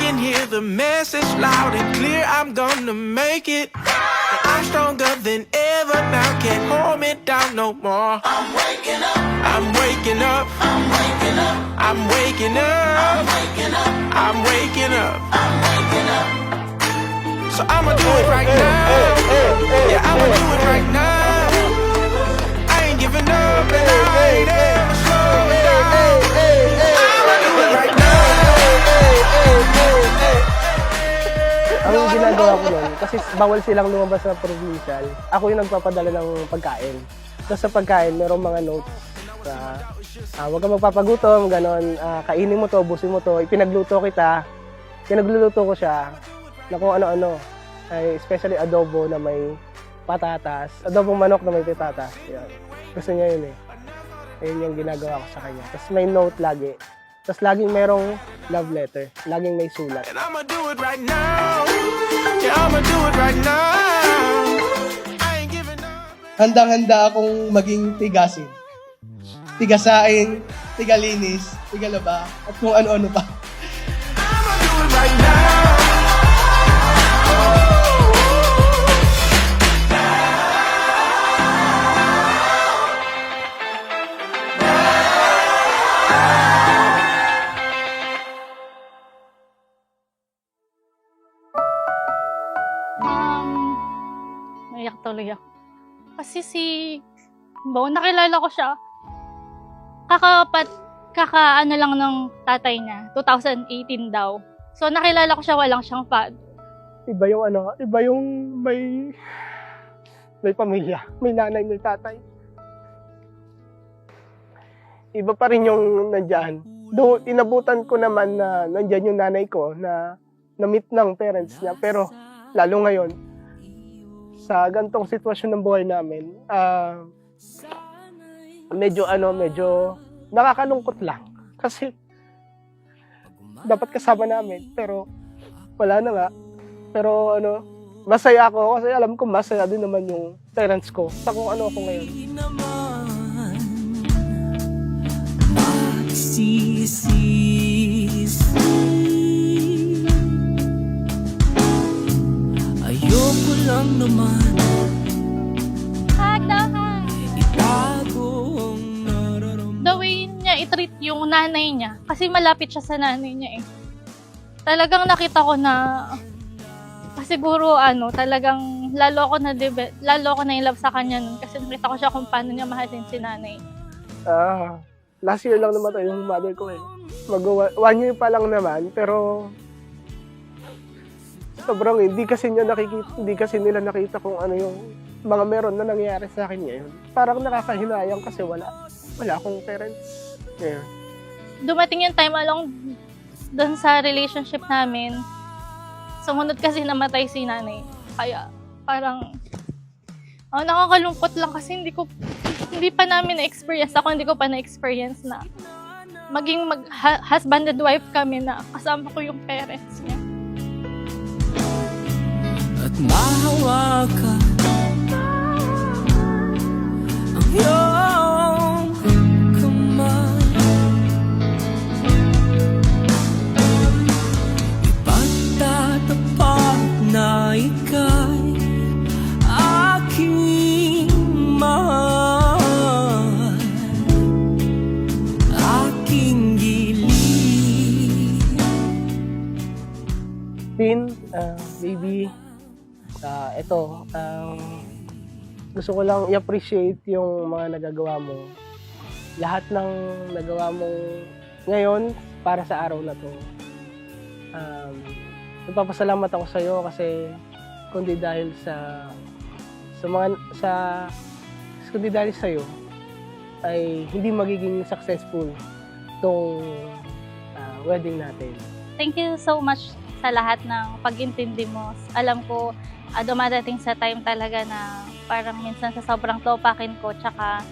can hear the message loud and clear. I'm gonna make it. I'm stronger than ever now. Can't hold me down no more. I'm waking up. I'm waking up. I'm waking up. I'm waking up. I'm waking up. I'm waking up. I'm waking up. So I'ma do it right now. Yeah, I'ma do it right now. I ain't giving up and I ain't ever slowing down. I'ma do it right now. Ang ginagawa ko nun, kasi bawal silang lumabas sa provincial, ako yung nagpapadala ng pagkain. Tapos sa pagkain, merong mga notes na huwag kang magpapagutom, ganon, kainin mo to, ubusin mo to, ipinagluto kita, pinagluluto ko siya na kung ano-ano, ay especially adobo na may patatas, adobong manok na may patatas. Yan. Gusto niya yun eh. Ayun yung ginagawa ko sa kanya. Tapos may note lagi. Tapos laging merong love letter. Laging may sulat. And I'ma do it right now. Yeah, I'ma do it right now. I ain't giving up. Handang-handa akong maging tigasin. Tigasain, tigalinis, tigalaba, at kung ano-ano pa. I'ma do it right now. Naiyak tuloy ako. Kasi si Bo, nakilala ko siya. Kaka-ano lang ng tatay niya. 2018 daw. So nakilala ko siya, walang siyang father. Iba yung iba yung may pamilya, may nanay, may tatay. Iba pa rin yung nandyan. Doon, inabutan ko naman na nandyan yung nanay ko na na-meet ng parents niya. Pero lalo ngayon, sa gantong sitwasyon ng buhay namin, medyo nakakalungkot lang. Kasi dapat kasama namin, pero wala na nga. Pero masaya ako kasi alam ko masaya din naman yung parents ko sa kung ano ako ngayon. Ayoko lang naman Hag daw, hag. itago ang nararamdaman. The way niya i-treat yung nanay niya, kasi malapit siya sa nanay niya eh. Talagang nakita ko na siguro talagang lalo ako na in love sa kanya nun kasi nakita ko siya kung paano niya mahalin si nanay. Last year lang namatay yung mother ko eh. 1 year pa lang naman, pero sobrang hindi kasi nila nakita kung ano yung mga meron na nangyayari sa akin ngayon. Parang nakakahinayang kasi wala akong parents. Yeah. Dumating yung time along doon sa relationship namin. Sumunod kasi namatay si nanay. Kaya parang nakakalungkot lang kasi hindi pa namin na-experience. Ako hindi ko pa na-experience na maging husband and wife kami na kasama ko yung parents niya. At mahawakan ang iyong kamay. Ipagtatapat na ika'y aking mahal, aking gilid. Tin, baby, gusto ko lang i-appreciate yung mga nagagawa mo. Lahat ng nagawa mo ngayon para sa araw na to. Nagpapasalamat ako sa iyo kasi kundi dahil kundi dahil sa iyo ay hindi magiging successful tong wedding natin. Thank you so much sa lahat ng pag-intindi mo. Alam ko, dumadating sa time talaga na parang minsan sa sobrang topakin ko, tsaka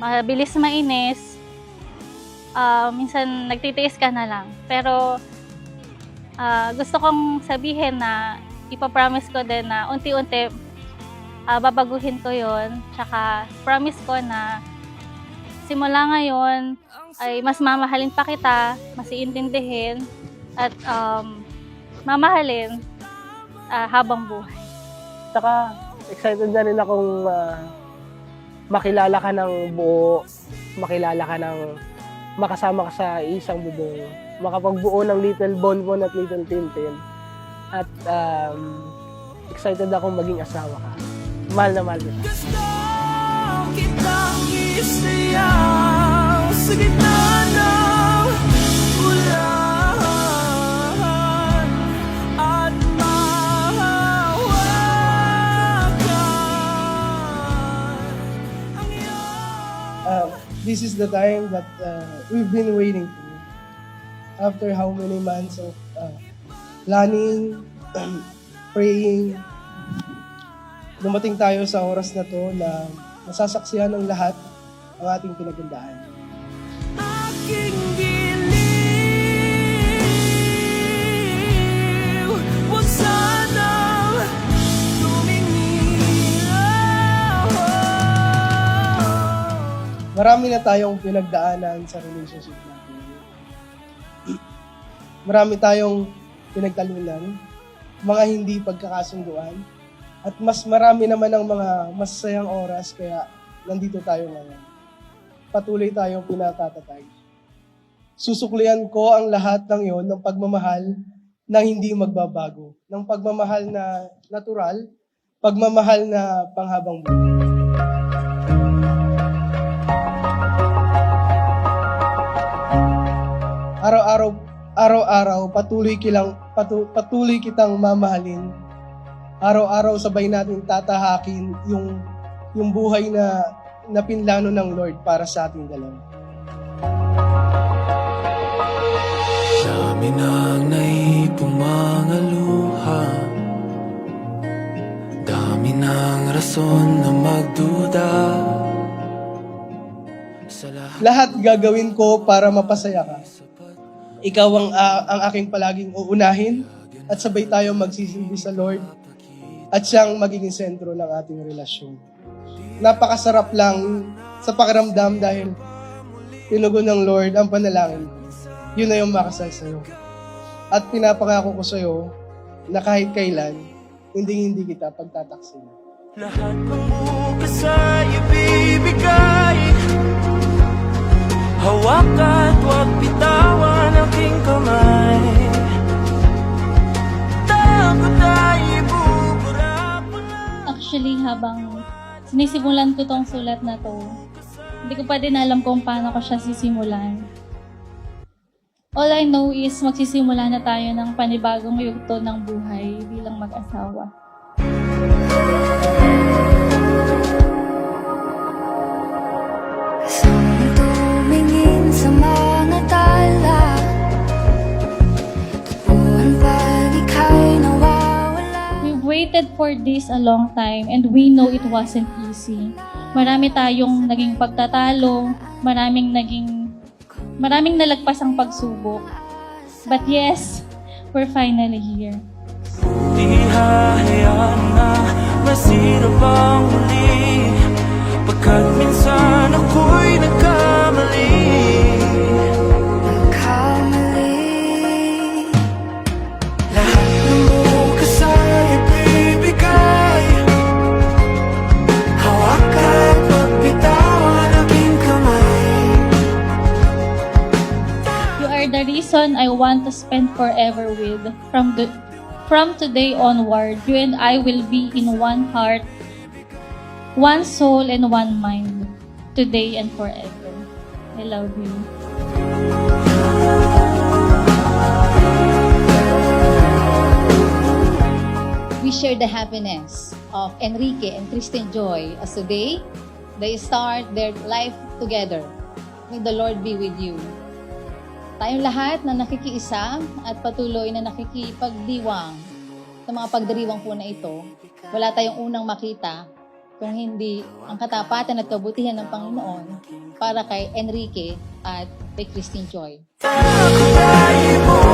mabilis mainis, minsan nagtitiis ka na lang. Pero gusto kong sabihin na ipapromise ko din na unti-unti babaguhin ko yon. Tsaka promise ko na simula ngayon ay mas mamahalin pa kita, mas iintindihin, at mamahalin habang buhay. Saka excited na rin akong makilala ka ng buo, makilala ka ng makasama ka sa isang bubong, makapagbuo ng Little Bonbon at Little Tintin. At excited akong maging asawa ka. Mahal na mahal kita. Gusto kitang isayaw sa gitna ng ulan at mahawakan ang iyong This is the time that we've been waiting for. After how many months of planning, praying, dumating tayo sa oras na to na masasaksihan ng lahat ang ating pinagandaan. aking giliw. Huwag sanang tumingin. Marami na tayong pinagdaanan sa relationship natin. Marami tayong pinagtalunan, mga hindi pagkakasunduan, at mas marami naman ang mga masasayang oras kaya nandito tayo ngayon. Patuloy tayong pinatatatag. Susuklian ko ang lahat ng yon ng pagmamahal na hindi magbabago, ng pagmamahal na natural, pagmamahal na panghabang buhay. Araw-araw patuloy kitang mamahalin. Araw-araw sabay natin tatahakin yung buhay na pinlano ng Lord para sa ating dalawa. Dami nang naipong mga luha, dami nang rason na magduda. Sa Lahat gagawin ko para mapasaya ka. Ikaw ang aking palaging uunahin at sabay tayo magsisilbi sa Lord at siyang magiging sentro ng ating relasyon. Napakasarap lang sa pakiramdam dahil tinugon ng Lord ang panalangin. Yun na yung makasal sa'yo. At pinapangako ko sa'yo na kahit kailan, hindi kita pagtataksin. lahat ng bukas ay ibibigay. Hawak at huwag bitawan aking kamay. Takot ay ibubura pa lang. Actually, habang sinisimulan ko tong sulat na to, hindi ko pa din alam kung paano ko siya sisimulan. All I know is magsisimula na tayo ng panibagong yugto ng buhay bilang mag-asawa. Kasama tumingin sa mga tala, tupuan pag ika'y nawawala. We've waited for this a long time and we know it wasn't easy. Marami tayong naging pagtatalo, maraming nalagpas ang pagsubok. But yes, we're finally here. Di hahayaan na masira pang muli, pagkat minsan ako'y nagkamali. Lahat ng bukas ay ibibigay. Hawak at pagbitawan aking kamay. You are the reason I want to spend forever with. From today onward, you and I will be in one heart, one soul, and one mind, today and forever. I love you. We share the happiness of Enrique and Kristen Joy as today they start their life together. May the Lord be with you. Tayong lahat na nakikiisa at patuloy na nakikipagdiwang sa mga pagdiriwang po na ito, wala tayong unang makita kung hindi ang katapatan at kabutihan ng Panginoon para kay Enrique at kay Kristen Joy. Takot ay ibubura